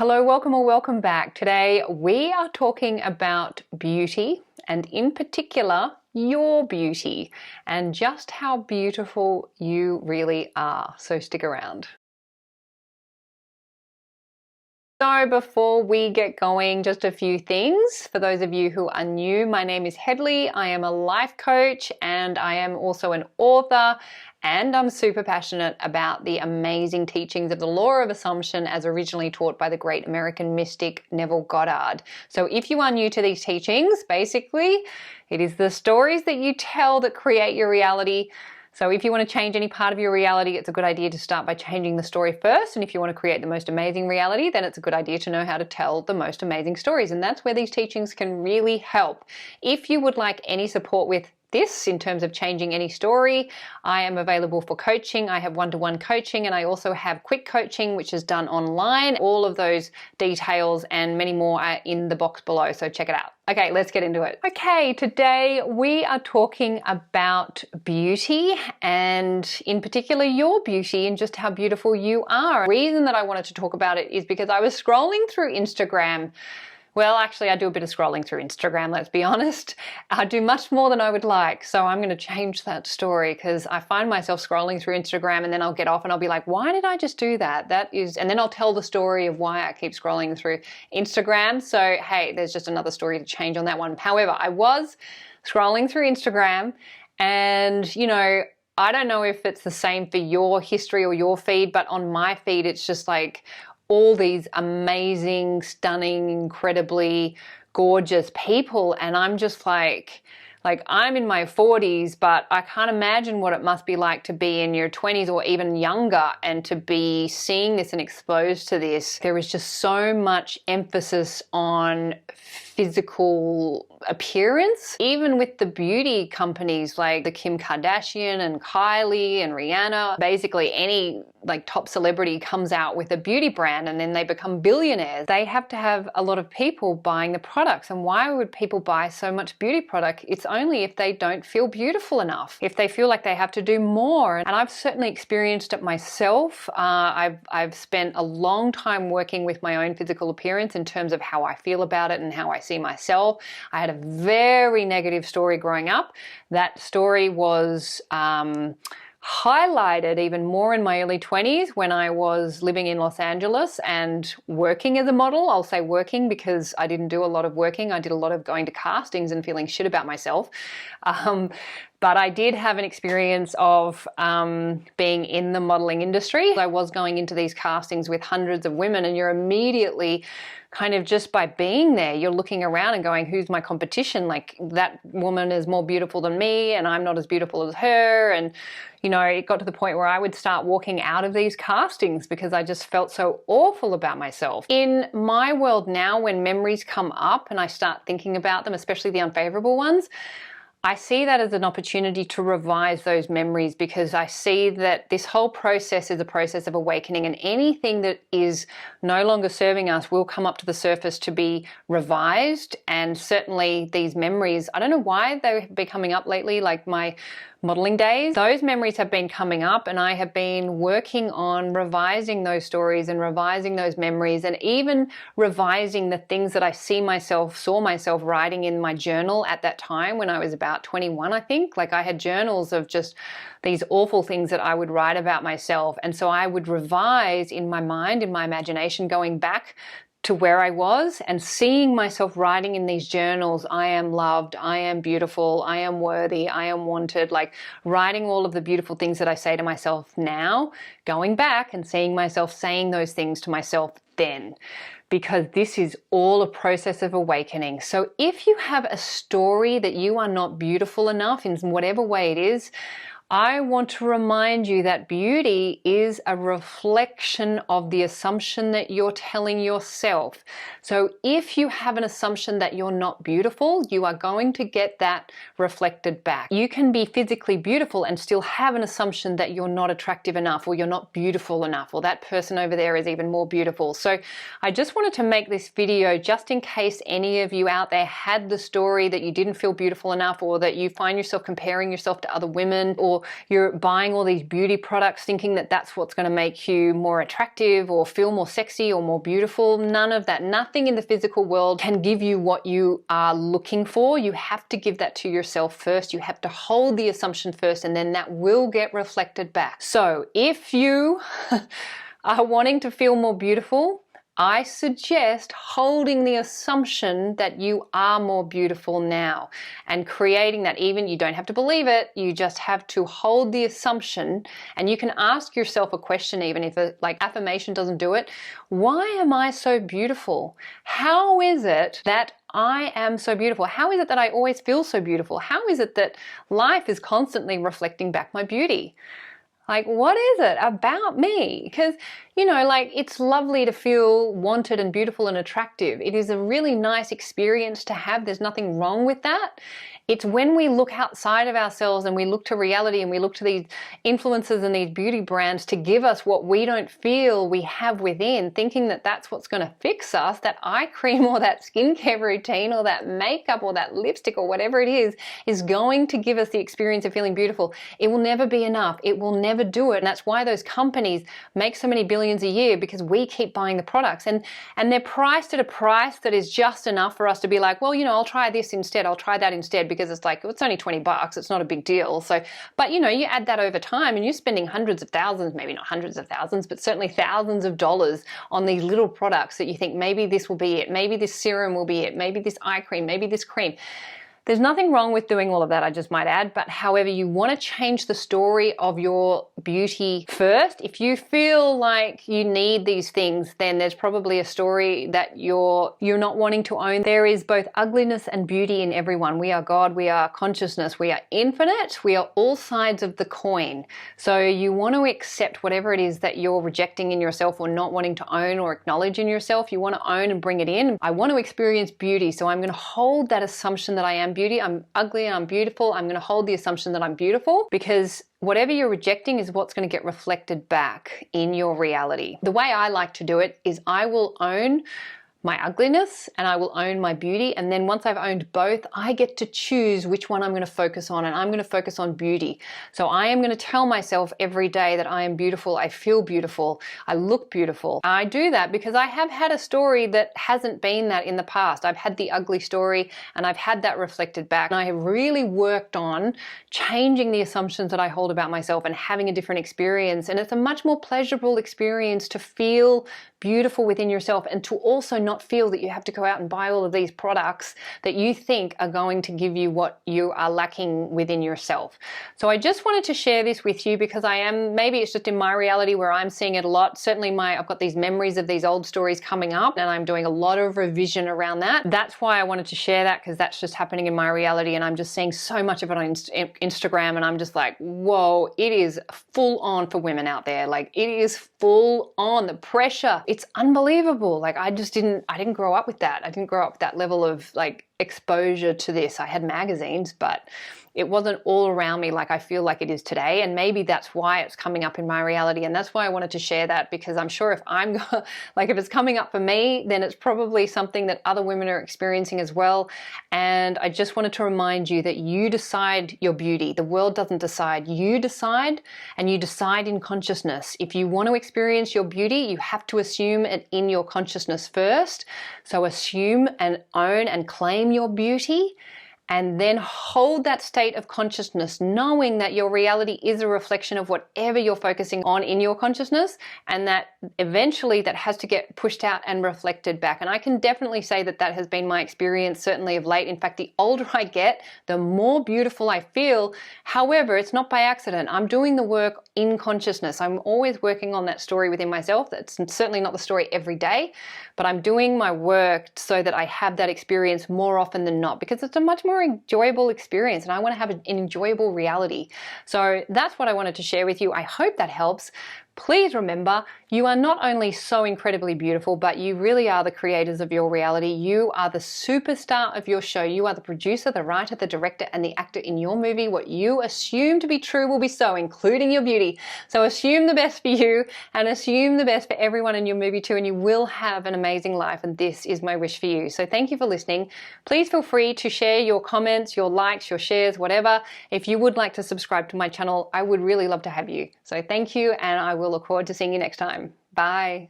Hello, welcome or welcome back. Today we are talking about beauty and in particular your beauty and just how beautiful you really are. So stick around. So before we get going, just a few things. For those of you who are new, my name is Hedley. I am a life coach and I am also an author, and I'm super passionate about the amazing teachings of the law of assumption as originally taught by the great American mystic Neville Goddard. So if you are new to these teachings, basically it is the stories that you tell that create your reality. So if you want to change any part of your reality, it's a good idea to start by changing the story first. And if you want to create the most amazing reality, then it's a good idea to know how to tell the most amazing stories. And that's where these teachings can really help. If you would like any support with this in terms of changing any story, I am available for coaching. I have one-to-one coaching, and I also have quick coaching, which is done online. All of those details and many more are in the box below, so check it out. Okay, let's get into it. Okay, today we are talking about beauty and in particular your beauty and just how beautiful you are. The reason that I wanted to talk about it is because I was scrolling through Instagram. Well, actually, I do a bit of scrolling through Instagram, let's be honest. I do much more than I would like, so I'm going to change that story because I find myself scrolling through Instagram and then I'll get off and I'll be like, why did I just do that? And then I'll tell the story of why I keep scrolling through Instagram. So, hey, there's just another story to change on that one. However, I was scrolling through Instagram and, I don't know if it's the same for your history or your feed, but on my feed, it's just like all these amazing, stunning, incredibly gorgeous people. And I'm just like I'm in my 40s, but I can't imagine what it must be like to be in your 20s or even younger and to be seeing this and exposed to this. There is just so much emphasis on physical appearance, even with the beauty companies like the Kim Kardashian and Kylie and Rihanna. Basically any top celebrity comes out with a beauty brand and then they become billionaires. They have to have a lot of people buying the products. And why would people buy so much beauty product? It's only if they don't feel beautiful enough, if they feel like they have to do more. And I've certainly experienced it myself. I've spent a long time working with my own physical appearance in terms of how I feel about it and how I see myself. I had a very negative story growing up. That story was highlighted even more in my early 20s when I was living in Los Angeles and working as a model. I'll say working because I didn't do a lot of working. I did a lot of going to castings and feeling shit about myself. But I did have an experience of being in the modeling industry. I was going into these castings with hundreds of women, and you're immediately kind of just by being there, you're looking around and going, who's my competition? Like, that woman is more beautiful than me and I'm not as beautiful as her. And, it got to the point where I would start walking out of these castings because I just felt so awful about myself. In my world now, when memories come up and I start thinking about them, especially the unfavorable ones, I see that as an opportunity to revise those memories because I see that this whole process is a process of awakening, and anything that is no longer serving us will come up to the surface to be revised. And certainly these memories, I don't know why they've been coming up lately, like my modeling days. Those memories have been coming up and I have been working on revising those stories and revising those memories and even revising the things that I saw myself writing in my journal at that time when I was about 21, I think. Like, I had journals of just these awful things that I would write about myself. And so I would revise in my mind, in my imagination, going back to where I was and seeing myself writing in these journals, I am loved, I am beautiful, I am worthy, I am wanted, like writing all of the beautiful things that I say to myself now, going back and seeing myself saying those things to myself then, because this is all a process of awakening. So if you have a story that you are not beautiful enough in whatever way it is, I want to remind you that beauty is a reflection of the assumption that you're telling yourself. So if you have an assumption that you're not beautiful, you are going to get that reflected back. You can be physically beautiful and still have an assumption that you're not attractive enough, or you're not beautiful enough, or that person over there is even more beautiful. So I just wanted to make this video just in case any of you out there had the story that you didn't feel beautiful enough, or that you find yourself comparing yourself to other women, or or you're buying all these beauty products thinking that that's what's going to make you more attractive or feel more sexy or more beautiful. None of that. Nothing in the physical world can give you what you are looking for. You have to give that to yourself first. You have to hold the assumption first, and then that will get reflected back. So if you are wanting to feel more beautiful, I suggest holding the assumption that you are more beautiful now and creating that. Even you don't have to believe it, you just have to hold the assumption, and you can ask yourself a question, even if like affirmation doesn't do it. Why am I so beautiful? How is it that I am so beautiful? How is it that I always feel so beautiful? How is it that life is constantly reflecting back my beauty? Like, what is it about me? Because, you know, like, it's lovely to feel wanted and beautiful and attractive. It is a really nice experience to have. There's nothing wrong with that. It's when we look outside of ourselves and we look to reality and we look to these influencers and these beauty brands to give us what we don't feel we have within, thinking that that's what's going to fix us, that eye cream or that skincare routine or that makeup or that lipstick or whatever it is going to give us the experience of feeling beautiful. It will never be enough. It will never do it. And that's why those companies make so many billions a year, because we keep buying the products, and they're priced at a price that is just enough for us to be like, well, you know, I'll try this instead. I'll try that instead, because it's like, it's only $20. It's not a big deal. So, but you know, you add that over time and you're spending hundreds of thousands, maybe not hundreds of thousands, but certainly thousands of dollars on these little products that you think maybe this will be it. Maybe this serum will be it. Maybe this eye cream, maybe this cream. There's nothing wrong with doing all of that, I just might add, but however, you want to change the story of your beauty first. If you feel like you need these things, then there's probably a story that you're not wanting to own. There is both ugliness and beauty in everyone. We are God, we are consciousness, we are infinite, we are all sides of the coin. So you want to accept whatever it is that you're rejecting in yourself or not wanting to own or acknowledge in yourself. You want to own and bring it in. I want to experience beauty, so I'm going to hold that assumption that I am beauty. I'm ugly and I'm beautiful. I'm going to hold the assumption that I'm beautiful, because whatever you're rejecting is what's going to get reflected back in your reality. The way I like to do it is I will own my ugliness and I will own my beauty, and then once I've owned both, I get to choose which one I'm going to focus on, and I'm going to focus on beauty. So I am going to tell myself every day that I am beautiful, I feel beautiful, I look beautiful. I do that because I have had a story that hasn't been that in the past. I've had the ugly story and I've had that reflected back, and I have really worked on changing the assumptions that I hold about myself and having a different experience. And it's a much more pleasurable experience to feel beautiful within yourself, and to also not feel that you have to go out and buy all of these products that you think are going to give you what you are lacking within yourself. So I just wanted to share this with you because maybe it's just in my reality where I'm seeing it a lot. Certainly I've got these memories of these old stories coming up, and I'm doing a lot of revision around that. That's why I wanted to share that, because that's just happening in my reality, and I'm just seeing so much of it on Instagram, and I'm just like, whoa, it is full on for women out there. Like, it is full on. The pressure, it's unbelievable. Like, I didn't grow up with that. I didn't grow up with that level of like exposure to this. I had magazines, but it wasn't all around me like I feel like it is today. And maybe that's why it's coming up in my reality. And that's why I wanted to share that, because I'm sure if if it's coming up for me, then it's probably something that other women are experiencing as well. And I just wanted to remind you that you decide your beauty. The world doesn't decide. You decide, and you decide in consciousness. If you want to experience your beauty, you have to assume it in your consciousness first. So assume and own and claim your beauty, and then hold that state of consciousness, knowing that your reality is a reflection of whatever you're focusing on in your consciousness, and that eventually that has to get pushed out and reflected back. And I can definitely say that that has been my experience, certainly of late. In fact, the older I get, the more beautiful I feel. However, it's not by accident. I'm doing the work in consciousness. I'm always working on that story within myself. That's certainly not the story every day, but I'm doing my work so that I have that experience more often than not, because it's a much more enjoyable experience, and I want to have an enjoyable reality. So that's what I wanted to share with you. I hope that helps. Please remember, you are not only so incredibly beautiful, but you really are the creators of your reality. You are the superstar of your show. You are the producer, the writer, the director, and the actor in your movie. What you assume to be true will be so, including your beauty. So assume the best for you and assume the best for everyone in your movie too, and you will have an amazing life, and this is my wish for you. So thank you for listening. Please feel free to share your comments, your likes, your shares, whatever. If you would like to subscribe to my channel, I would really love to have you. So thank you, and I will look forward to seeing you next time. Bye.